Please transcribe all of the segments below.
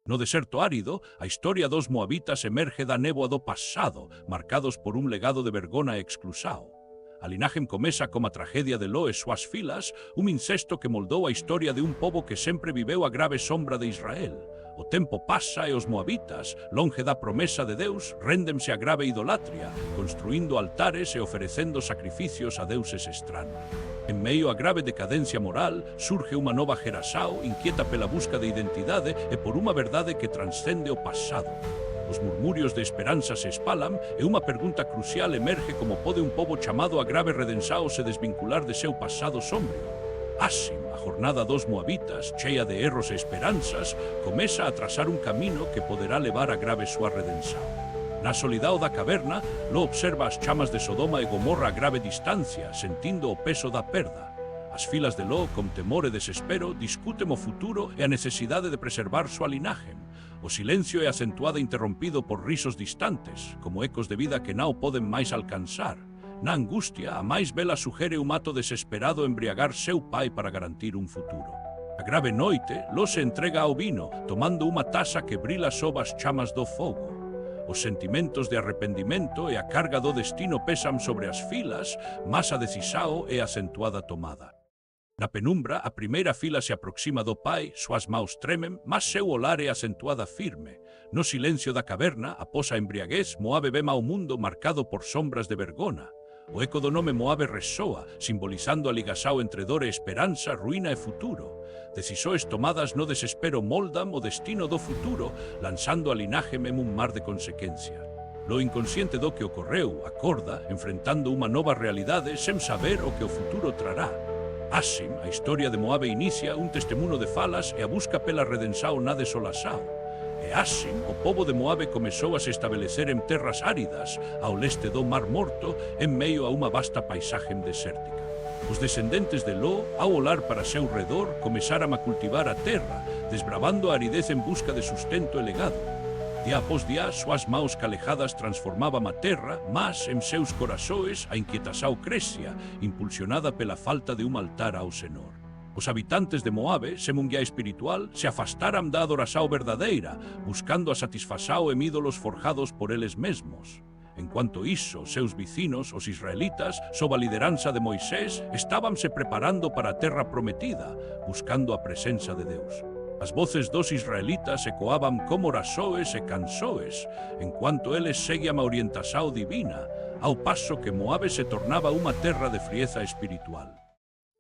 No deserto árido, a historia dos moabitas emerge da néboa do pasado, marcados por un legado de vergona e exclusao. A linaje comeza como a tragedia de Lo e súas filas, un incesto que moldou a historia de un pobo que sempre viveu a grave sombra de Israel. O tempo pasa e os moabitas, longe da promesa de Deus, réndemse a grave idolatria, construindo altares e oferecendo sacrificios a deuses estranos. En meio a grave decadencia moral, surge unha nova xeração inquieta pela busca de identidade e por unha verdade que transcende o pasado. Os murmurios de esperanza se espalan e unha pergunta crucial emerge: como pode un pobo chamado a grave redenção se desvincular de seu pasado sombrio? Asim, a jornada dos moabitas, cheia de erros e esperanzas, comeza a trazar un camino que poderá levar a grave súa redenção. Na solidão da caverna, Lo observa as chamas de Sodoma e Gomorra a grave distancia, sentindo o peso da perda. As filas de Lo, con temor e desespero, discuten o futuro e a necesidade de preservar súa linaje. O silencio é acentuado e interrompido por risos distantes, como ecos de vida que non poden máis alcanzar. Na angustia, a máis vela sugere un mato desesperado embriagar seu pai para garantir un futuro. A grave noite, Lo se entrega ao vino, tomando unha taza que brila sob as chamas do fogo. Os sentimentos de arrependimento e a carga do destino pesan sobre as filas, mas a decisao é acentuada tomada. Na penumbra, a primeira fila se aproxima do pai, súas maus tremen, mas seu olar é acentuada firme. No silencio da caverna, após a embriaguez, Moabe vema o mundo marcado por sombras de vergona. O eco do nome Moabe resoa, simbolizando a ligação entre dor e esperanza, ruína e futuro. Decisões tomadas no desespero moldan o destino do futuro, lanzando a linaje en un mar de consecuencias. Lo inconsciente do que ocorreu acorda, enfrentando unha nova realidade sen saber o que o futuro trará. Asim, a historia de Moabe inicia un testemunho de falas e a busca pela redenção na desolação. E asim, o pobo de Moabe comezou a se estabelecer en terras áridas, ao leste do Mar Morto, en meio a unha vasta paisaxe desértica. Os descendentes de Lo, ao olar para seu redor, começaram a cultivar a terra, desbravando a aridez en busca de sustento e legado. Día após día, súas maus calejadas transformaban a terra, mas en seus corazoes a inquietação crecía, impulsionada pela falta de un altar ao Senor. Os habitantes de Moabe, sen un guía espiritual, se afastaram da adoração verdadeira, buscando a satisfação en ídolos forjados por eles mesmos. Enquanto iso, seus vecinos, os israelitas, sob a lideranza de Moisés, estabanse preparando para a terra prometida, buscando a presença de Deus. As voces dos israelitas ecoaban como orações e canções, enquanto eles seguían a orientação divina, ao paso que Moabe se tornaba unha terra de frieza espiritual.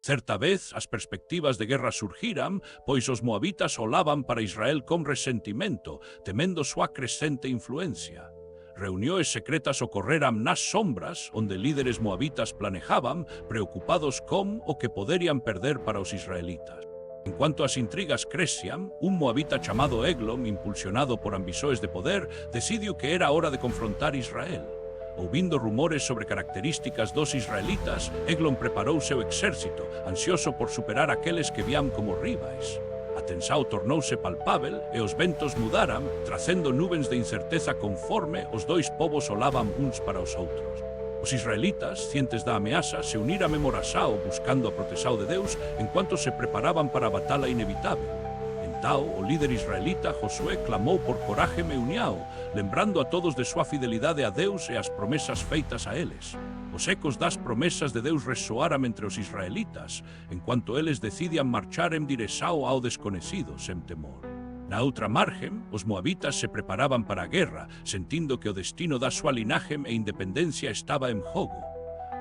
Certa vez, as perspectivas de guerra surgiram, pois os moabitas olaban para Israel con resentimento, temendo súa crescente influencia. Reunións secretas ocorreram nas sombras, onde líderes moabitas planejaban, preocupados con o que poderían perder para os israelitas. En cuanto as intrigas crecían, un moabita chamado Eglon, impulsionado por ambições de poder, decidiu que era hora de confrontar Israel. Ouvindo rumores sobre características dos israelitas, Eglon preparou seu exército, ansioso por superar aqueles que vían como rivais. A tensão tornouse palpável e os ventos mudaram, trazendo nuvens de incerteza conforme os dois povos olavam uns para os outros. Os israelitas, cientes da ameaça, se uniram en oração, buscando a proteção de Deus, enquanto se preparavam para a batalha inevitável. Então, o líder israelita Josué clamou por coraje e união, lembrando a todos de súa fidelidade a Deus e as promesas feitas a eles. Os ecos das promesas de Deus resoaram entre os israelitas, enquanto eles decidían marchar en direção ao desconhecido sen temor. Na outra margem, os moabitas se preparaban para a guerra, sentindo que o destino da súa linaje e independencia estaba en jogo.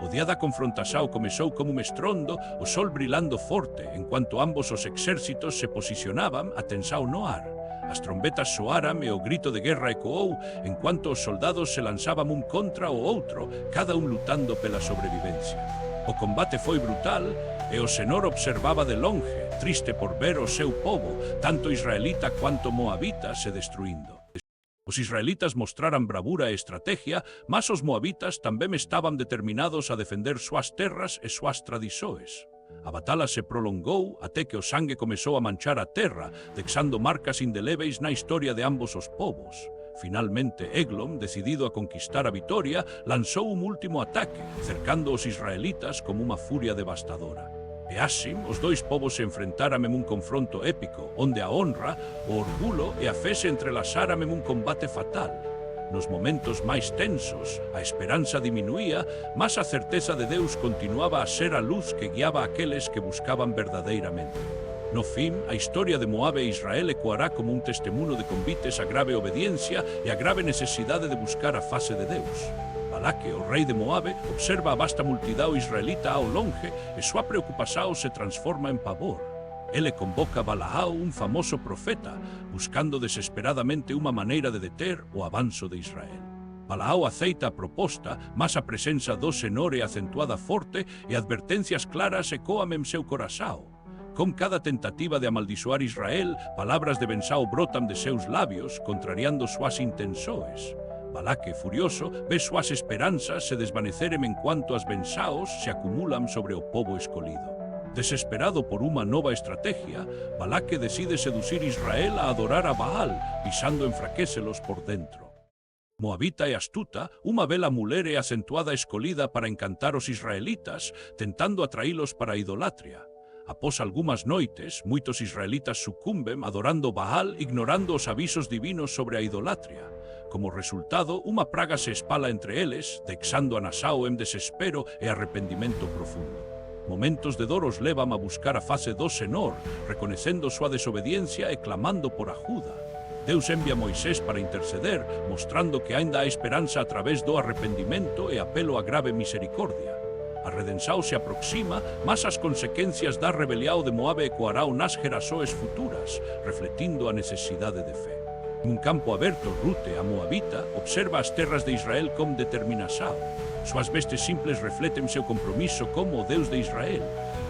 O día da confrontação comezou como un estrondo, o sol brilando forte, enquanto ambos os exércitos se posicionaban a tensão no ar. As trombetas soaram e o grito de guerra ecoou, enquanto os soldados se lanzaban un contra o outro, cada un lutando pela sobrevivencia. O combate foi brutal e o Senhor observaba de longe, triste por ver o seu povo, tanto israelita quanto moabita, se destruindo. Os israelitas mostraran bravura e estrategia, mas os moabitas tamén estaban determinados a defender súas terras e súas tradições. A batalla se prolongou até que o sangue comezou a manchar a terra, deixando marcas indeléveis na historia de ambos os povos. Finalmente, Eglon, decidido a conquistar a vitória, lanzou un último ataque, cercando os israelitas como unha furia devastadora. E assim, os dois povos se enfrentaram em um confronto épico, onde a honra, o orgulho e a fé se entrelaçaram em um combate fatal. Nos momentos mais tensos, a esperança diminuía, mas a certeza de Deus continuava a ser a luz que guiava aqueles que buscavam verdadeiramente. No fim, a história de Moabe e Israel ecoará como um testemunho de convites a grave obediência e a grave necessidade de buscar a face de Deus. Balaque, o rei de Moabe, observa a vasta multidão israelita ao longe e sua preocupação se transforma em pavor. Ele convoca Balaão, um famoso profeta, buscando desesperadamente uma maneira de deter o avanço de Israel. Balaão aceita a proposta, mas a presença do Senhor é acentuada forte e advertências claras ecoam em seu coração. Com cada tentativa de amaldiçoar Israel, palavras de benção brotam de seus lábios, contrariando suas intenções. Balaque, furioso, vê suas esperanças se desvanecerem enquanto as bençãos se acumulam sobre o povo escolhido. Desesperado por uma nova estratégia, Balaque decide seduzir Israel a adorar a Baal, visando enfraquecê-los por dentro. Moabita e astuta, uma bela mulher é acentuada escolhida para encantar os israelitas, tentando atraí-los para a idolatria. Após algumas noites, muitos israelitas sucumbem adorando Baal, ignorando os avisos divinos sobre a idolatria. Como resultado, uma praga se espalha entre eles, deixando a nação em desespero e arrependimento profundo. Momentos de dor os levam a buscar a face do Senhor, reconhecendo sua desobediência e clamando por ajuda. Deus envia Moisés para interceder, mostrando que ainda há esperança através do arrependimento e apelo a grave misericórdia. A redenção se aproxima, mas as consequências da rebelião de Moabe ecoarão nas gerações futuras, refletindo a necessidade de fé. Num campo aberto, Rute, a Moabita, observa as terras de Israel com determinação. Suas vestes simples refletem seu compromisso como o Deus de Israel.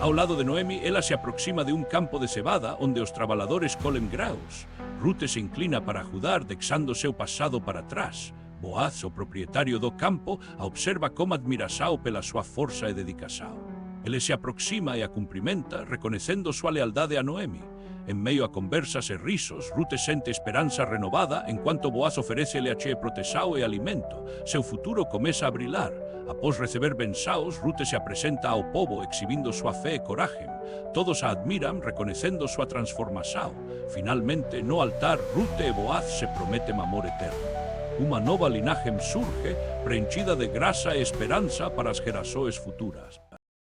Ao lado de Noemi, ela se aproxima de um campo de cevada onde os trabalhadores colhem graus. Rute se inclina para ajudar, deixando seu passado para trás. Boaz, o proprietário do campo, a observa com admiração pela sua força e dedicação. Ele se aproxima e a cumprimenta, reconhecendo sua lealdade a Noemi. Em meio a conversas e risos, Rute sente esperança renovada, enquanto Boaz oferece-lhe a cheia proteção e alimento. Seu futuro começa a brilhar. Após receber bençãos, Rute se apresenta ao povo, exibindo sua fé e coragem. Todos a admiram, reconhecendo sua transformação. Finalmente, no altar, Rute e Boaz se prometem amor eterno. Uma nova linhagem surge, preenchida de graça e esperança para as gerações futuras.